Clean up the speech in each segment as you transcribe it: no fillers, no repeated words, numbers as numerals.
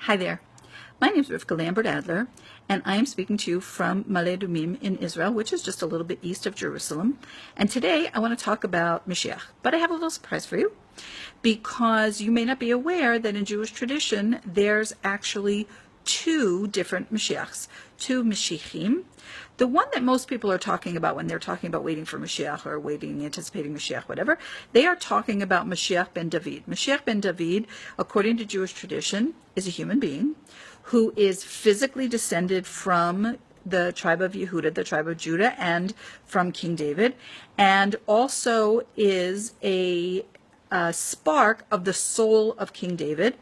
Hi there. My name is Rivka Lambert-Adler, and I am speaking to you from Ma'ale Adumim in Israel, which is just a little bit east of Jerusalem. And today I want to talk about Moshiach. But I have a little surprise for you, because you may not be aware that in Jewish tradition there's actually two different Mashiachs, two Mashiachim. The one that most people are talking about when they're talking about waiting for Moshiach or waiting, anticipating Moshiach, whatever, they are talking about Moshiach ben David. Moshiach ben David, according to Jewish tradition, is a human being who is physically descended from the tribe of Yehuda, the tribe of Judah, and from King David, and also is a spark of the soul of King David.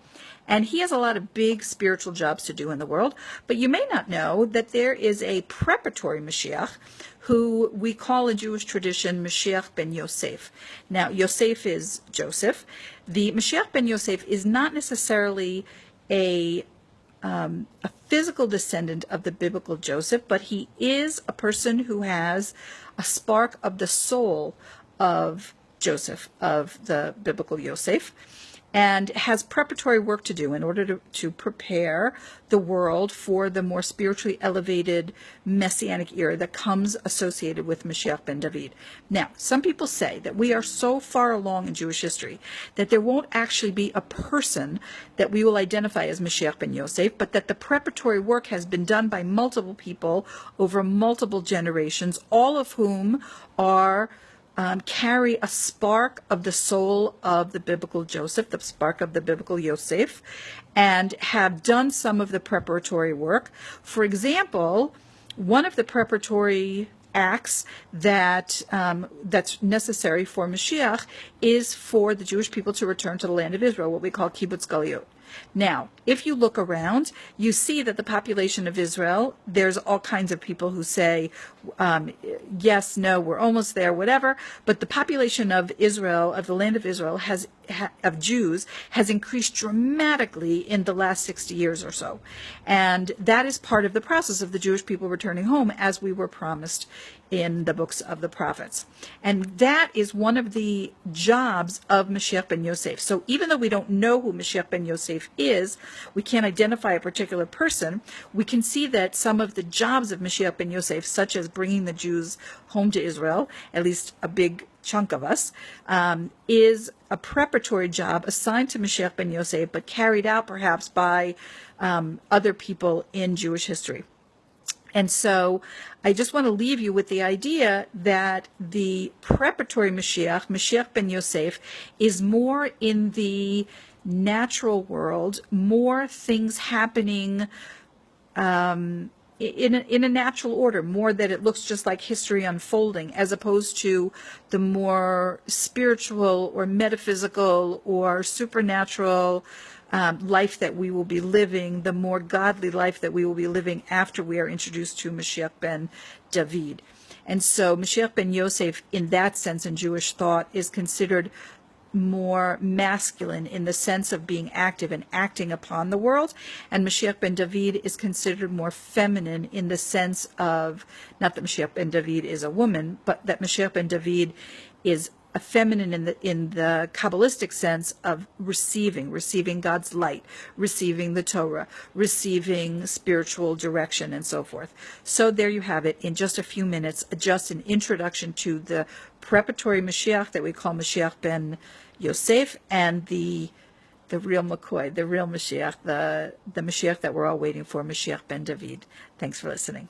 And he has a lot of big spiritual jobs to do in the world. But you may not know that there is a preparatory Mashiach who we call in Jewish tradition Moshiach ben Yosef. Now, Yosef is Joseph. The Moshiach ben Yosef is not necessarily a physical descendant of the biblical Joseph, but he is a person who has a spark of the soul of Joseph, of the biblical Yosef, and has preparatory work to do in order to prepare the world for the more spiritually elevated messianic era that comes associated with Moshiach ben David. Now, some people say that we are so far along in Jewish history that there won't actually be a person that we will identify as Moshiach ben Yosef, but that the preparatory work has been done by multiple people over multiple generations, all of whom are carry a spark of the soul of the biblical Joseph, the spark of the biblical Yosef, and have done some of the preparatory work. For example, one of the preparatory acts that's necessary for Mashiach is for the Jewish people to return to the land of Israel, what we call kibbutz galuyot. Now, if you look around, you see that the population of Israel, there's all kinds of people who say, yes, no, we're almost there, whatever. But the population of Israel, of the land of Israel, of Jews, has increased dramatically in the last 60 years or so. And that is part of the process of the Jewish people returning home, as we were promised in the books of the prophets. And that is one of the jobs of Moshiach ben Yosef. So even though we don't know who Moshiach ben Yosef is, we can't identify a particular person, we can see that some of the jobs of Moshiach ben Yosef, such as bringing the Jews home to Israel, at least a big chunk of us, is a preparatory job assigned to Moshiach ben Yosef, but carried out perhaps by other people in Jewish history. And so I just want to leave you with the idea that the preparatory Mashiach, Moshiach ben Yosef, is more in the natural world, more things happening in a natural order, more that it looks just like history unfolding, as opposed to the more spiritual or metaphysical or supernatural life that we will be living, the more godly life that we will be living after we are introduced to Moshiach ben David. And so Moshiach ben Yosef, in that sense, in Jewish thought, is considered more masculine in the sense of being active and acting upon the world, and Moshiach ben David is considered more feminine in the sense of, not that Moshiach ben David is a woman, but that Moshiach ben David is a feminine in the Kabbalistic sense of receiving God's light, receiving the Torah, receiving spiritual direction, and so forth. So there you have it in just a few minutes, just an introduction to the preparatory Mashiach that we call Moshiach ben Yosef, and the real McCoy, the real Mashiach, the Mashiach that we're all waiting for, Moshiach ben David. Thanks for listening.